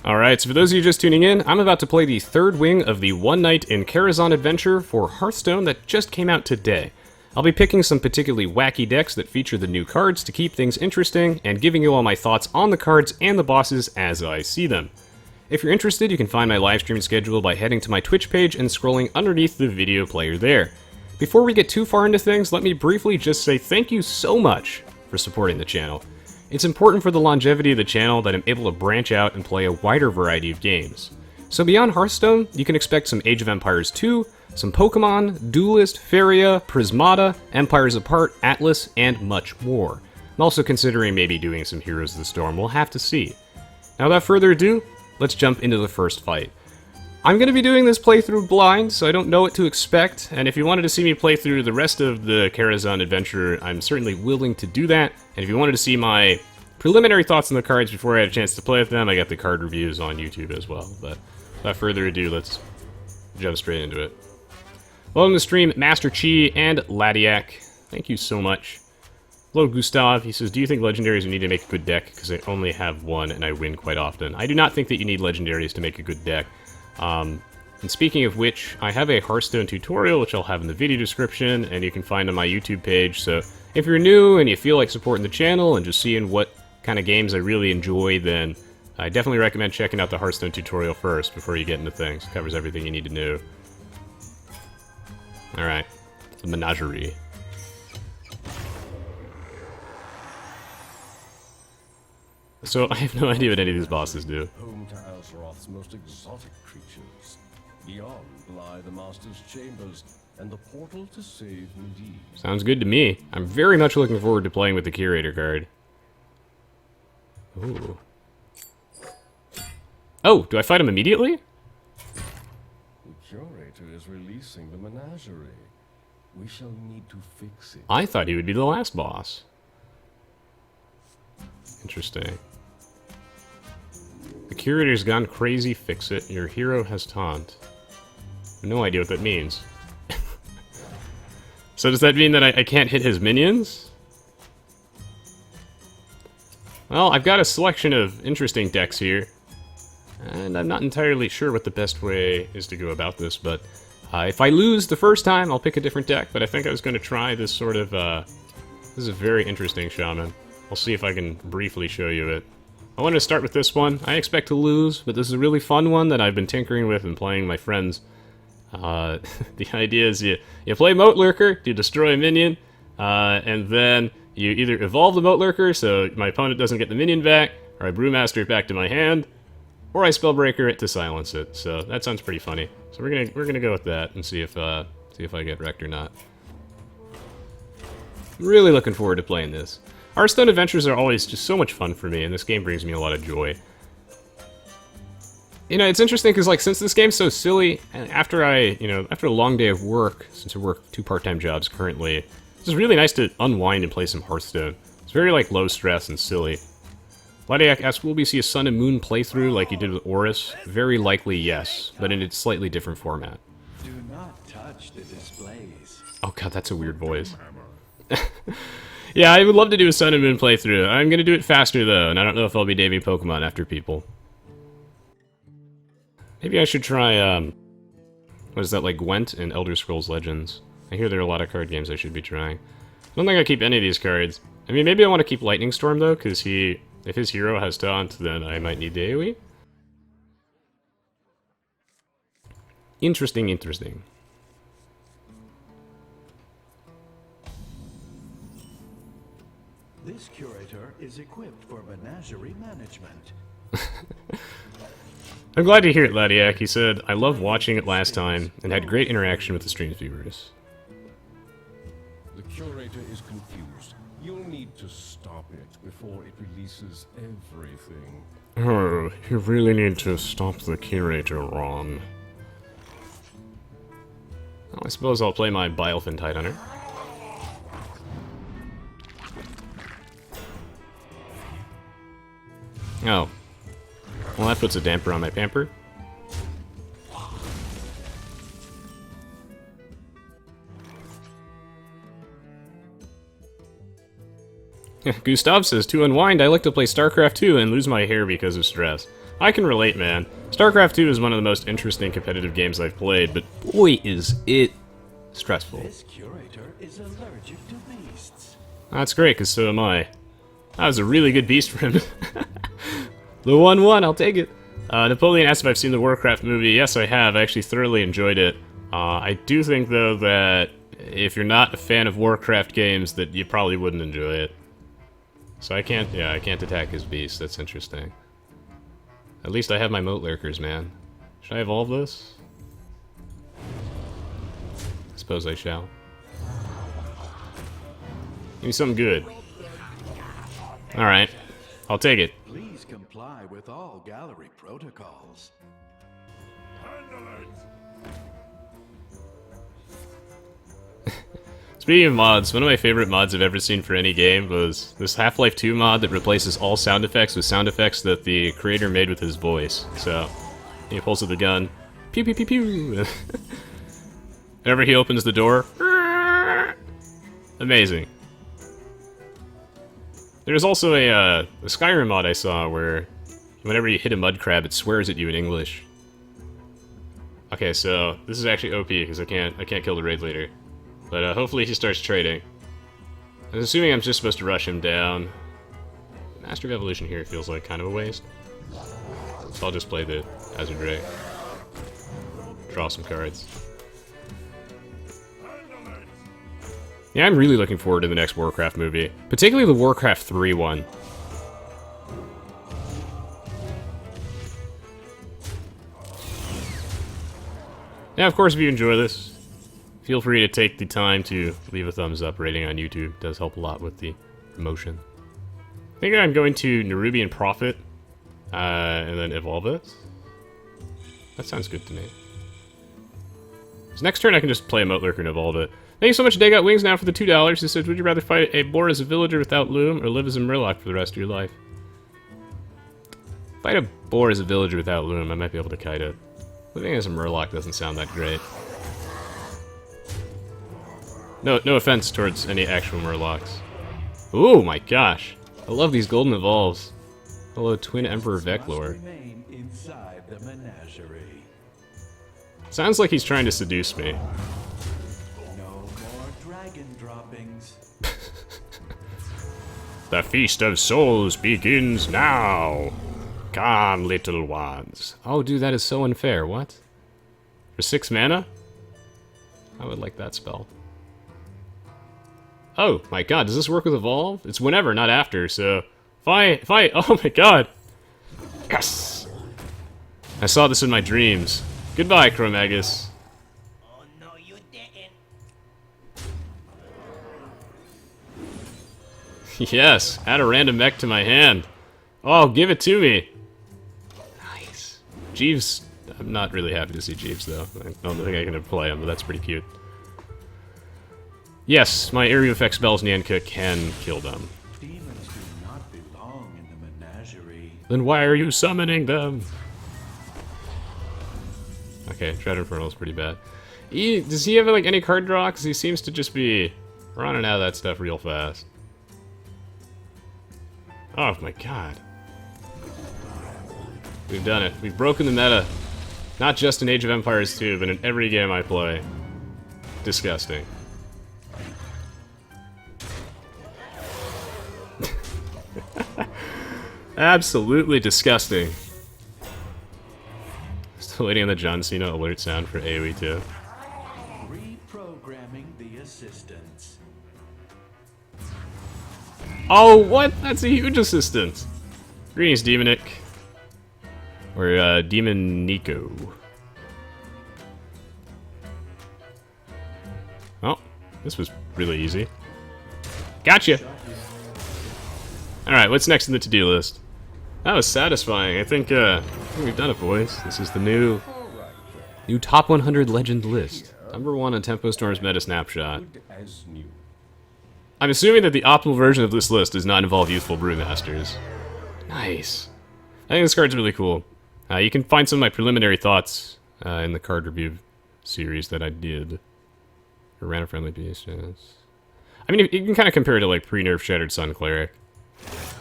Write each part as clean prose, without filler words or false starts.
Alright, so for those of you just tuning in, I'm about to play the third wing of the One Night in Karazhan adventure for Hearthstone that just came out today. I'll be picking some particularly wacky decks that feature the new cards to keep things interesting, and giving you all my thoughts on the cards and the bosses as I see them. If you're interested, you can find my live stream schedule by heading to my Twitch page and scrolling underneath the video player there. Before we get too far into things, let me briefly just say thank you so much for supporting the channel. It's important for the longevity of the channel that I'm able to branch out and play a wider variety of games. So beyond Hearthstone, you can expect some Age of Empires 2, some Pokemon, Duelist, Feria, Prismata, Empires Apart, Atlas, and much more. I'm also considering maybe doing some Heroes of the Storm, we'll have to see. Now without further ado, let's jump into the first fight. I'm going to be doing this playthrough blind, so I don't know what to expect, and if you wanted to see me play through the rest of the Karazhan adventure, I'm certainly willing to do that, and if you wanted to see my preliminary thoughts on the cards before I had a chance to play with them, I got the card reviews on YouTube as well. But without further ado, let's jump straight into it. Welcome to the stream, Master Chi and Ladiak. Thank you so much. Hello, Gustav. He says, do you think legendaries would need to make a good deck? Because I only have one and I win quite often. I do not think that you need legendaries to make a good deck. And speaking of which, I have a Hearthstone tutorial, which I'll have in the video description, and you can find on my YouTube page. So if you're new and you feel like supporting the channel and just seeing what kind of games I really enjoy, then I definitely recommend checking out the Hearthstone tutorial first before you get into things. It covers everything you need to know. Alright, the Menagerie. So I have no idea what any of these bosses do. Home to Azeroth's most exotic creatures. Beyond lie the Master's Chambers and the portal to save Medivh. Sounds good to me. I'm very much looking forward to playing with the Curator card. Ooh. Oh, do I fight him immediately? The Curator is releasing the Menagerie. We shall need to fix it. I thought he would be the last boss. Interesting. The Curator's gone crazy, fix it. Your hero has taunt. No idea what that means. So does that mean that I can't hit his minions? Well, I've got a selection of interesting decks here. And I'm not entirely sure what the best way is to go about this, but if I lose the first time, I'll pick a different deck, but I think I was going to try this sort of, this is a very interesting shaman. I'll see if I can briefly show you it. I wanted to start with this one. I expect to lose, but this is a really fun one that I've been tinkering with and playing with my friends. The idea is you play Moat Lurker, you destroy a minion, and then you either evolve the Moat Lurker so my opponent doesn't get the minion back, or I Brewmaster it back to my hand, or I Spellbreaker it to silence it. So that sounds pretty funny. So we're gonna go with that and see if I get wrecked or not. Really looking forward to playing this. Hearthstone adventures are always just so much fun for me, and this game brings me a lot of joy. You know, it's interesting because, like, since this game's so silly, and after a long day of work, since I work 2 part-time jobs currently, it's just really nice to unwind and play some Hearthstone. It's very, like, low stress and silly. Ladiak asks, will we see a Sun and Moon playthrough like you did with Oris? Very likely, yes, but in a slightly different format. Do not touch the displays. Oh god, that's a weird voice. Yeah, I would love to do a Sun and Moon playthrough. I'm gonna do it faster, though, and I don't know if I'll be naming Pokemon after people. Maybe I should try, what is that, like Gwent and Elder Scrolls Legends. I hear there are a lot of card games I should be trying. I don't think I keep any of these cards. I mean, maybe I want to keep Lightning Storm, though, because if his hero has taunt, then I might need the AoE. Interesting, interesting. This Curator is equipped for Menagerie management. I'm glad to hear it, Ladiak. He said, I loved watching it last time, and had great interaction with the stream viewers. The Curator is confused. You'll need to stop it before it releases everything. Oh, you really need to stop the Curator, Ron. Well, I suppose I'll play my Bilefen Tidehunter. Oh. Well, that puts a damper on my Pamper. Gustav says, to unwind, I like to play StarCraft 2 and lose my hair because of stress. I can relate, man. StarCraft 2 is one of the most interesting competitive games I've played, but boy is it stressful. This curator is allergic to beasts. That's great, because so am I. That was a really good beast for him. The 1-1, I'll take it. Napoleon asked if I've seen the Warcraft movie. Yes, I have. I actually thoroughly enjoyed it. I do think, though, that if you're not a fan of Warcraft games, that you probably wouldn't enjoy it. So I can't attack his beast. That's interesting. At least I have my Moat Lurkers, man. Should I evolve this? I suppose I shall. Give me something good. Alright. I'll take it. Please comply with all gallery protocols. Speaking of mods, one of my favorite mods I've ever seen for any game was this Half-Life 2 mod that replaces all sound effects with sound effects that the creator made with his voice. So, he pulls with the gun. Pew pew pew pew! Whenever he opens the door. Amazing. There's also a Skyrim mod I saw where whenever you hit a mud crab, it swears at you in English. Okay, so this is actually OP because I can't kill the raid leader. But hopefully he starts trading. I'm assuming I'm just supposed to rush him down. Master of Evolution here feels like kind of a waste. So I'll just play the Hazard Ray. Draw some cards. Yeah, I'm really looking forward to the next Warcraft movie. Particularly the Warcraft 3 one. Now, of course, if you enjoy this, feel free to take the time to leave a thumbs up rating on YouTube. It does help a lot with the promotion. I think I'm going to Nerubian Prophet, and then evolve it. That sounds good to me. So next turn I can just play a Moat Lurker and evolve it. Thank you so much, Day Got Wings now for the $2. He says, would you rather fight a boar as a villager without loom, or live as a murloc for the rest of your life? Fight a boar as a villager without loom, I might be able to kite it. Living as a murloc doesn't sound that great. No offense towards any actual murlocs. Oh my gosh. I love these golden evolves. Hello, Twin Emperor Veclor. Remain inside the menagerie. Sounds like he's trying to seduce me. No more dragon droppings. The Feast of Souls begins now. Come, little ones. Oh, dude, that is so unfair. What? For 6 mana? I would like that spell. Oh, my god, does this work with Evolve? It's whenever, not after, so... Fight! Fight! Oh my god! Yes! I saw this in my dreams. Goodbye, Chromagus. Oh no, you didn't. Yes, add a random mech to my hand. Oh, give it to me. Nice. Jeeves, I'm not really happy to see Jeeves, though. I don't think I can play him, but that's pretty cute. Yes, my area effect spells Nanka can kill them. Demons do not belong in the menagerie. Then why are you summoning them? Okay, Dread Infernal is pretty bad. Does he have like any card draw? Because he seems to just be running out of that stuff real fast. Oh my god. We've done it. We've broken the meta. Not just in Age of Empires 2, but in every game I play. Disgusting. Absolutely disgusting. Still waiting on the John Cena alert sound for AoE 2. Reprogramming the assistants. Oh, what? That's a huge assistance. Greetings, Demonic. Or, Demon Nico. Oh, this was really easy. Gotcha! Alright, what's next in the to-do list? That was satisfying. I think we've done it, boys. This is the new top 100 legend list. Number 1 on Tempo Storm's meta snapshot. As new. I'm assuming that the optimal version of this list does not involve youthful brewmasters. Nice. I think this card's really cool. You can find some of my preliminary thoughts in the card review series that I did. For random friendly beast, yes. I mean, you can kind of compare it to, like, pre-nerf Shattered Sun Cleric.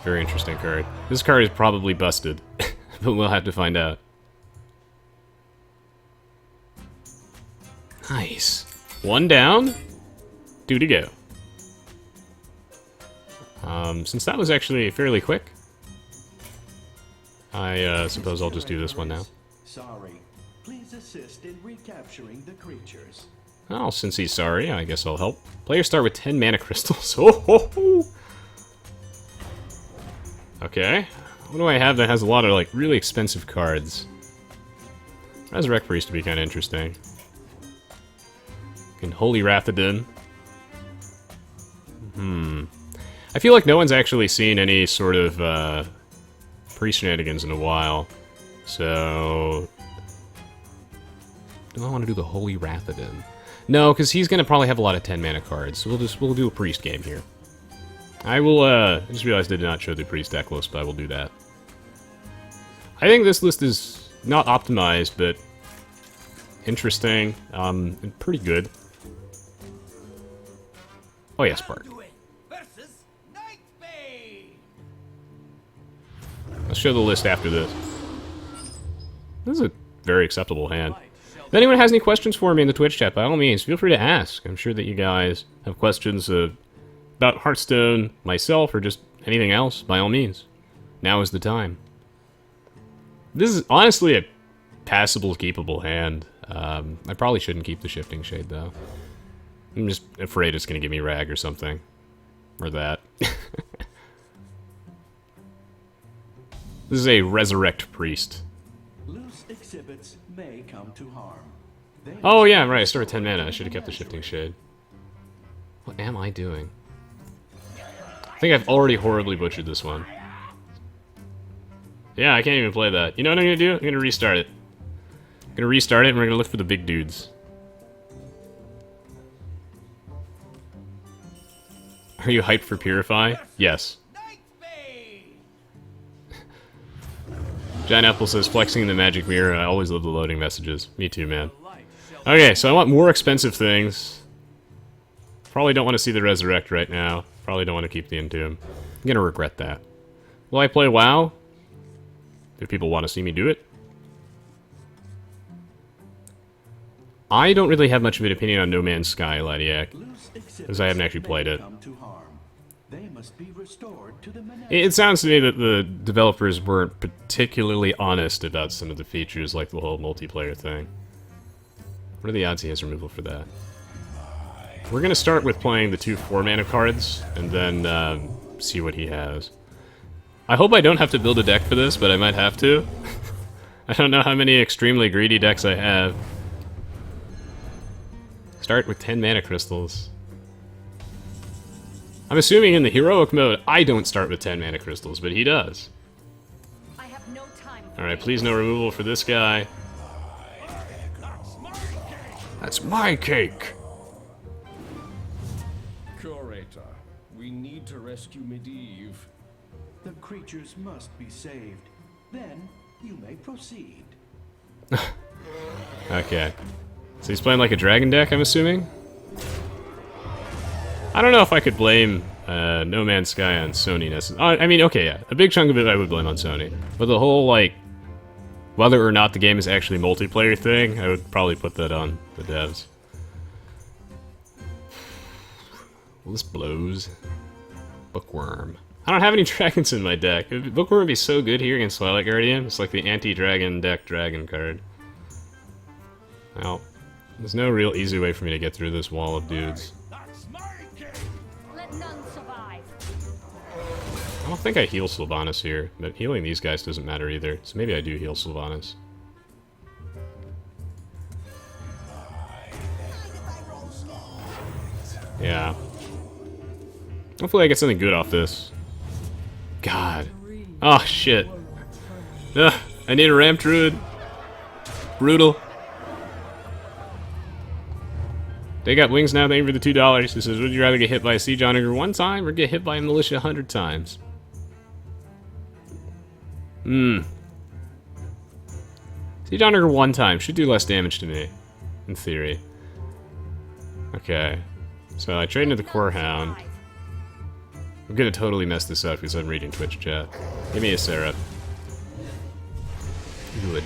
Very interesting card. This card is probably busted, but we'll have to find out. Nice. 1 down, 2 to go. Since that was actually fairly quick, I suppose I'll just do this one now. Sorry. Please assist in recapturing the creatures. Oh, since he's sorry, I guess I'll help. Players start with 10 mana crystals. Oh, ho, ho. Okay. What do I have that has a lot of, like, really expensive cards? Resurrect Priest would be kind of interesting. And Holy Rathodon. I feel like no one's actually seen any sort of priest shenanigans in a while. So do I want to do the Holy Rathodon? No, because he's gonna probably have a lot of 10 mana cards. So we'll do a priest game here. I will I just realized I did not show the priest deck list, but I will do that. I think this list is not optimized, but interesting, and pretty good. Oh yeah, Spark. Versus Nightbane. Let's show the list after this. This is a very acceptable hand. If anyone has any questions for me in the Twitch chat, by all means, feel free to ask. I'm sure that you guys have questions about Hearthstone, myself, or just anything else, by all means. Now is the time. This is honestly a passable, keepable hand. I probably shouldn't keep the Shifting Shade, though. I'm just afraid it's going to give me Rag or something. Or that. This is a Resurrect Priest. Loose exhibits may come to harm. Oh yeah, right, I started 10 mana. I should have kept the Shifting Shade. What am I doing? I think I've already horribly butchered this one. Yeah, I can't even play that. You know what I'm gonna do? I'm gonna restart it. I'm gonna restart it and we're gonna look for the big dudes. Are you hyped for Purify? Yes. Giant Apple says, flexing in the magic mirror, I always love the loading messages. Me too, man. Okay, so I want more expensive things. Probably don't want to see the Resurrect right now. Probably don't want to keep the Entomb. I'm gonna regret that. Will I play WoW? If people want to see me do it? I don't really have much of an opinion on No Man's Sky, Ladiak, because I haven't actually played it. They must be restored to the It sounds to me that the developers weren't particularly honest about some of the features, like the whole multiplayer thing. What are the odds he has removal for that? We're gonna start with playing the 2 4-mana cards, and then see what he has. I hope I don't have to build a deck for this, but I might have to. I don't know how many extremely greedy decks I have. Start with 10 mana crystals. I'm assuming in the heroic mode, I don't start with 10 mana crystals, but he does. Alright, please no removal for this guy. That's my cake! Curator, we need to rescue Medivh. The creatures must be saved. Then you may proceed. Okay. So he's playing like a dragon deck, I'm assuming? I don't know if I could blame No Man's Sky on Sony necessarily. I mean, okay, yeah. A big chunk of it I would blame on Sony. But the whole, like, whether or not the game is actually multiplayer thing, I would probably put that on the devs. Well, this blows. Bookworm. I don't have any dragons in my deck. Bookworm would be so good here against Twilight Guardian. It's like the anti-dragon deck dragon card. Well, there's no real easy way for me to get through this wall of dudes. Let none survive. I don't think I heal Sylvanas here, but healing these guys doesn't matter either, so maybe I do heal Sylvanas. Yeah. Hopefully I get something good off this. God. Oh, shit. Ugh, I need a ramp druid. Brutal. They got wings now, thank you for the $2. He says, would you rather get hit by a Siege Onager 1 time or get hit by a Militia 100 times? Siege Onager 1 time should do less damage to me, in theory. Okay. So I trade into the Core Hound. I'm gonna totally mess this up because I'm reading Twitch chat. Give me a Sarah. Good.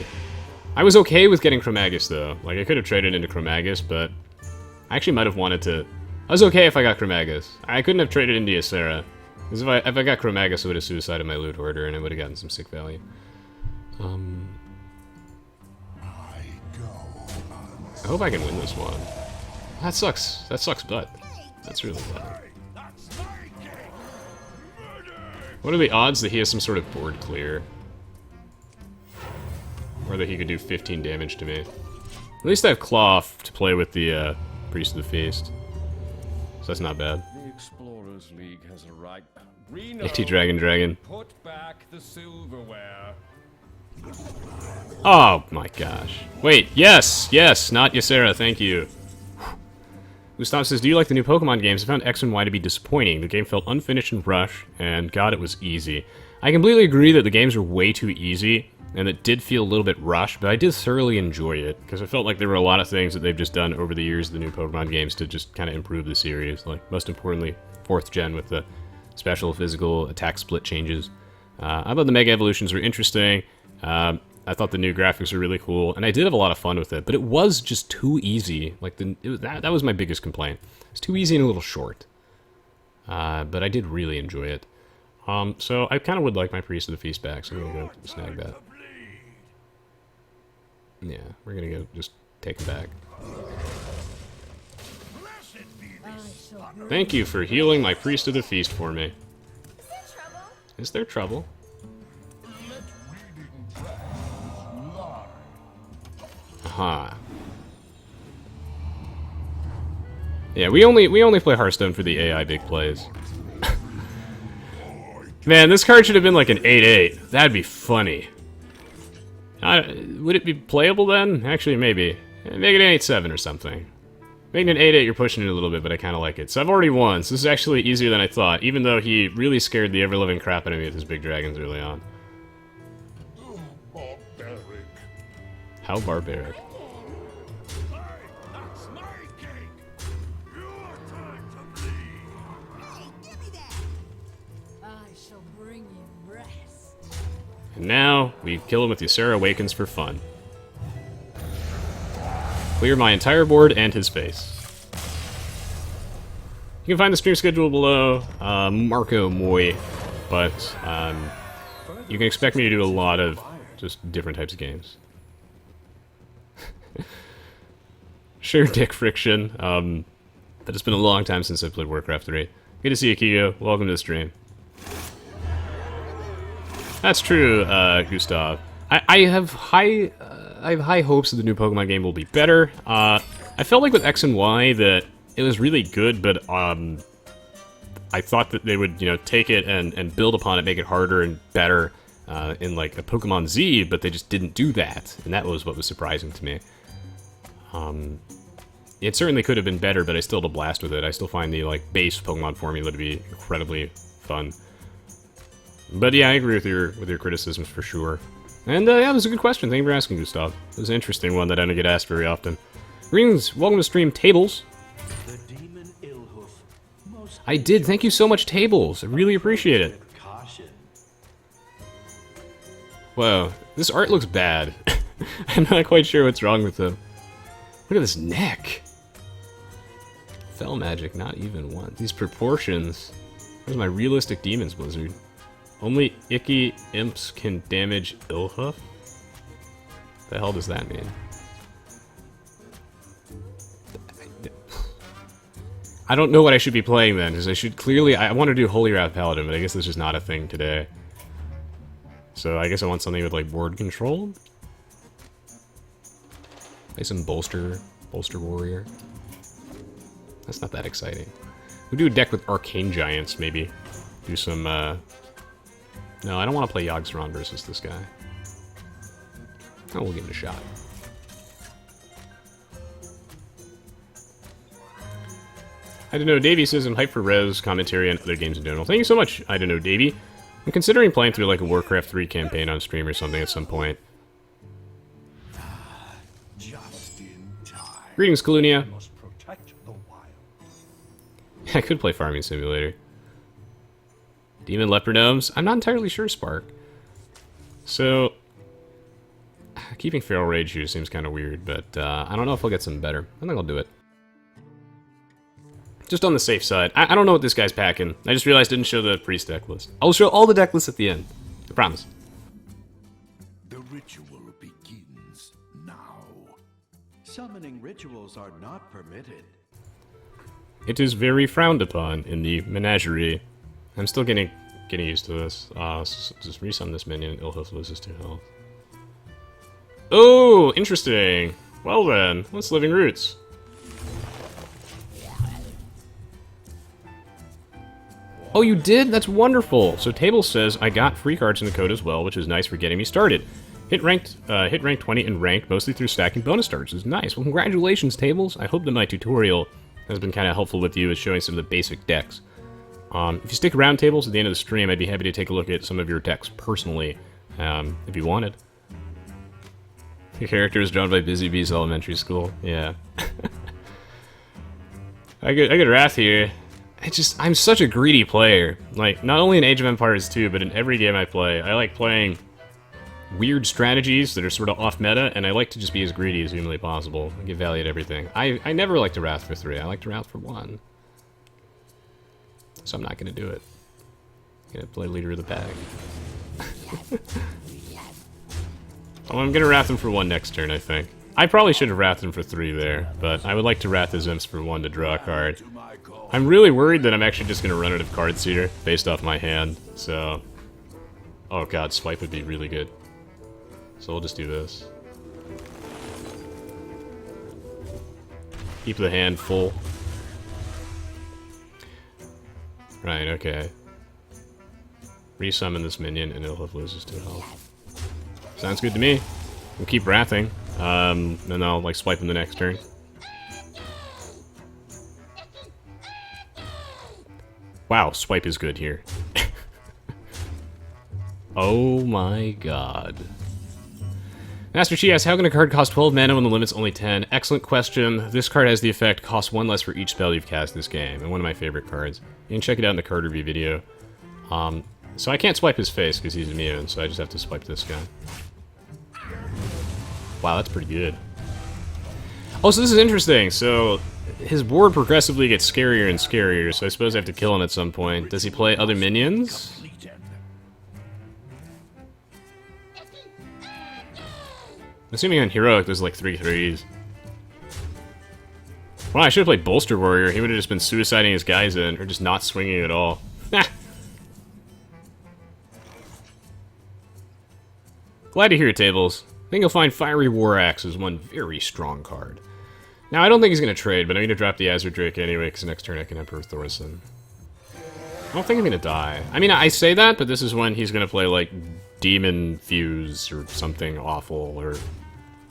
I was okay with getting Chromagus though. Like I could have traded into Chromagus, but I actually might have wanted to. I was okay if I got Chromagus. I couldn't have traded into Ysera. Because if I got Chromagus, I would have suicided my loot hoarder and I would have gotten some sick value. I hope I can win this one. That sucks. That sucks butt. That's really bad. What are the odds that he has some sort of board clear? Or that he could do 15 damage to me? At least I have Claw to play with the Priest of the Feast. So that's not bad. The Explorers League has a right. Nifty Dragon. Put back the silverware. Oh my gosh. Wait, yes, not Ysera, thank you. Gustav says, do you like the new Pokemon games? I found X and Y to be disappointing. The game felt unfinished and rushed, and God, it was easy. I completely agree that the games are way too easy, and it did feel a little bit rushed, but I did thoroughly enjoy it, because I felt like there were a lot of things that they've just done over the years, the new Pokemon games, to just kind of improve the series. Like, most importantly, 4th gen with the special physical attack split changes. I thought the Mega Evolutions were interesting. I thought the new graphics were really cool, and I did have a lot of fun with it, but it was just too easy. Like, that was my biggest complaint. It's too easy and a little short. But I did really enjoy it. So I kind of would like my Priest of the Feast back, so I'm gonna go snag that. Yeah, we're gonna go just take him back. Thank you for healing my Priest of the Feast for me. Is there trouble? Aha. Yeah, we only play Hearthstone for the AI big plays. Man, this card should have been like an 8/8. That'd be funny. Would it be playable then? Actually, maybe. Make it an 8/7 or something. Making an 8/8, you're pushing it a little bit, but I kind of like it. So I've already won, so this is actually easier than I thought, even though he really scared the ever-living crap out of me with his big dragons early on. How barbaric. And now, we kill him with Ysera Awakens for fun. Clear my entire board and his face. You can find the stream schedule below, Marco Moy, but you can expect me to do a lot of just different types of games. Sure, Dick Friction, but it's been a long time since I played Warcraft 3. Good to see you, Kigo. Welcome to the stream. That's true, Gustav. I have high hopes that the new Pokemon game will be better. I felt like with X and Y that it was really good, but I thought that they would, take it and build upon it, make it harder and better in like a Pokemon Z, but they just didn't do that, and that was what was surprising to me. It certainly could have been better, but I still had a blast with it. I still find the like base Pokemon formula to be incredibly fun. But yeah, I agree with your criticisms for sure. And yeah, it was a good question. Thank you for asking, Gustav. It was an interesting one that I don't get asked very often. Greetings, welcome to stream, Tables. The demon Illhoof. I did. Thank you so much, Tables. I really appreciate it. Whoa, this art looks bad. I'm not quite sure what's wrong with him. Look at this neck. Fell magic, not even one. These proportions. Where's my realistic demons, Blizzard? Only icky imps can damage Illhoof? The hell does that mean? I don't know what I should be playing then, because I should clearly... I want to do Holy Wrath Paladin, but I guess this is not a thing today. So I guess I want something with, like, board control? Play some Bolster Warrior. That's not that exciting. We'll do a deck with Arcane Giants, maybe. Do some, No, I don't want to play Yogg-Saron versus this guy. Oh, we'll give it a shot. I don't know, Davey says I'm hyped for Res, commentary, and other games in general. Thank you so much, I don't know, Davey. I'm considering playing through like a Warcraft 3 campaign on stream or something at some point. Just in time. Greetings, Kalunia. Must protect the wild. I could play Farming Simulator. Demon Leopardomes? I'm not entirely sure, Spark. So, keeping Feral Rage here seems kind of weird, but I don't know if I'll get something better. I think I'll do it. Just on the safe side. I don't know what this guy's packing. I just realized I didn't show the priest deck list. I'll show all the deck lists at the end. I promise. The ritual begins now. Summoning rituals are not permitted. It is very frowned upon in the Menagerie. I'm still getting used to this. Just resummon this minion. Illhoof loses 2 health. Oh, interesting. Well then, what's Living Roots? Oh, you did? That's wonderful. So Table says I got free cards in the code as well, which is nice for getting me started. Hit rank 20 and ranked mostly through stacking bonus stars. Is nice. Well, congratulations, Tables. I hope that my tutorial has been kind of helpful with you with showing some of the basic decks. If you stick around, Tables, at the end of the stream, I'd be happy to take a look at some of your decks personally, if you wanted. Your character is drawn by Busy Bees Elementary School. Yeah. I get Wrath here. I'm such a greedy player. Like, not only in Age of Empires 2, but in every game I play, I like playing weird strategies that are sort of off-meta, and I like to just be as greedy as humanly possible. I give value to everything. I never like to Wrath for 3, I like to Wrath for 1. So I'm not gonna do it. I'm gonna play Leader of the Pack. Oh, I'm gonna Wrath him for 1 next turn, I think. I probably should have Wrathed him for 3 there, but I would like to Wrath his Imps for 1 to draw a card. I'm really worried that I'm actually just gonna run out of cards here, based off my hand, so... Oh god, Swipe would be really good. So we'll just do this. Keep the hand full. Right, okay. Resummon this minion and Illhoof loses 2 health. Sounds good to me. We'll keep Wrathing, then I'll like swipe him the next turn. Wow, Swipe is good here. Oh my god. Master Chi asks, how can a card cost 12 mana when the limit's only 10? Excellent question. This card has the effect, costs 1 less for each spell you've cast this game, and one of my favorite cards. You can check it out in the card review video. So I can't swipe his face because he's immune, so I just have to swipe this guy. Wow, that's pretty good. Oh, so this is interesting. So his board progressively gets scarier and scarier, so I suppose I have to kill him at some point. Does he play other minions? Assuming on Heroic there's like 3 3s. Well, I should have played Bolster Warrior. He would have just been suiciding his guys in, or just not swinging at all. Glad to hear it, Tables. I think you'll find Fiery War Axe is one very strong card. Now, I don't think he's going to trade, but I'm going to drop the Azure Drake anyway, because next turn I can Emperor Thorson. I don't think I'm going to die. I mean, I say that, but this is when he's going to play, like, Demon Fuse or something awful, or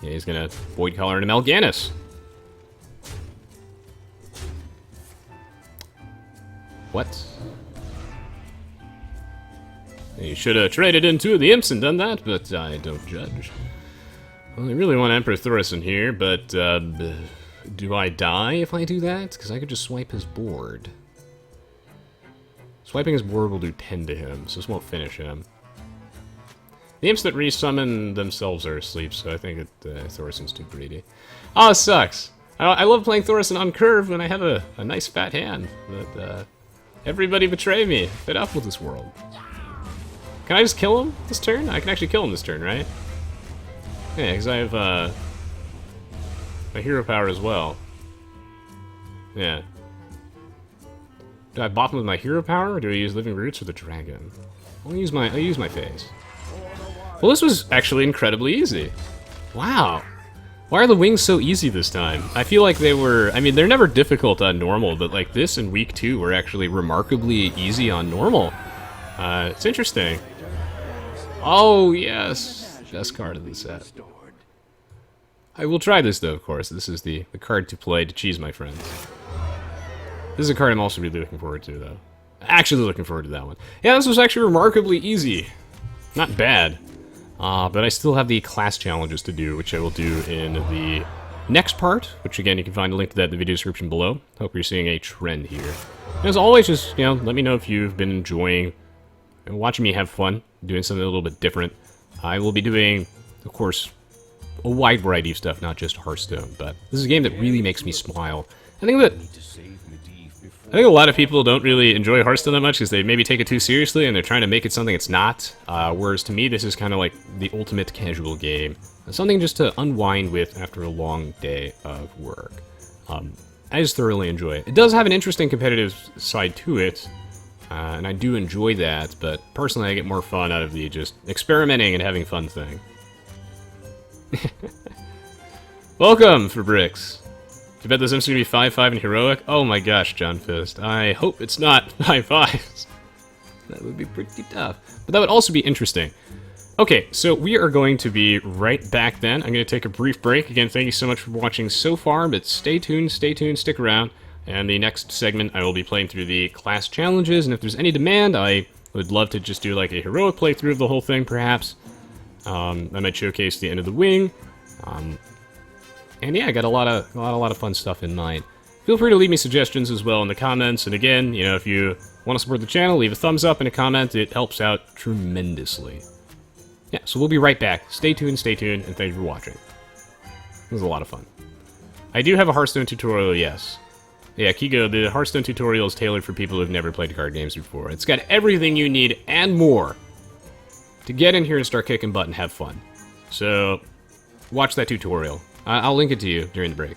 yeah, he's going to Void Collar into Mal'Ganis. What? You should have traded into the Imps and done that, but I don't judge. Well, I really want Emperor Thorson here, but do I die if I do that? Because I could just swipe his board. Swiping his board will do 10 to him, so this won't finish him. The Imps that resummon themselves are asleep, so I think Thorson's too greedy. Oh, this sucks! I love playing Thorson on curve when I have a nice fat hand, but everybody betray me. Fed up with this world. Can I just kill him this turn? I can actually kill him this turn, right? Yeah, because I have my hero power as well. Yeah. Do I bop him with my hero power, or do I use Living Roots or the dragon? I'll use my face. Well, this was actually incredibly easy. Wow. Why are the wings so easy this time? I feel like they were... I mean, they're never difficult on normal, but like this in week 2 were actually remarkably easy on normal. It's interesting. Oh, yes. Best card of the set. I will try this, though, of course. This is the card to play to cheese my friends. This is a card I'm also really looking forward to, though. Actually looking forward to that one. Yeah, this was actually remarkably easy. Not bad. But I still have the class challenges to do, which I will do in the next part, which again, you can find a link to that in the video description below. Hope you're seeing a trend here. As always, just, let me know if you've been enjoying watching me have fun, doing something a little bit different. I will be doing, of course, a wide variety of stuff, not just Hearthstone, but this is a game that really makes me smile. I think a lot of people don't really enjoy Hearthstone that much because they maybe take it too seriously and they're trying to make it something it's not. Whereas to me, this is kind of like the ultimate casual game. Something just to unwind with after a long day of work. I just thoroughly enjoy it. It does have an interesting competitive side to it, and I do enjoy that, but personally I get more fun out of the just experimenting and having fun thing. Welcome, for Bricks. You bet those imps are going to be 5-5 and heroic? Oh my gosh, John Fist. I hope it's not 5-5s. That would be pretty tough. But that would also be interesting. Okay, so we are going to be right back then. I'm going to take a brief break. Again, thank you so much for watching so far, but stay tuned, stick around. And the next segment, I will be playing through the class challenges, and if there's any demand, I would love to just do like a heroic playthrough of the whole thing, perhaps. I might showcase the end of the wing. And yeah, I got a lot of fun stuff in mind. Feel free to leave me suggestions as well in the comments, and again, if you want to support the channel, leave a thumbs up and a comment. It helps out tremendously. Yeah, so we'll be right back. Stay tuned, and thank you for watching. It was a lot of fun. I do have a Hearthstone tutorial, yes. Yeah, Kigo, the Hearthstone tutorial is tailored for people who've never played card games before. It's got everything you need and more to get in here and start kicking butt and have fun. So, watch that tutorial. I'll link it to you during the break.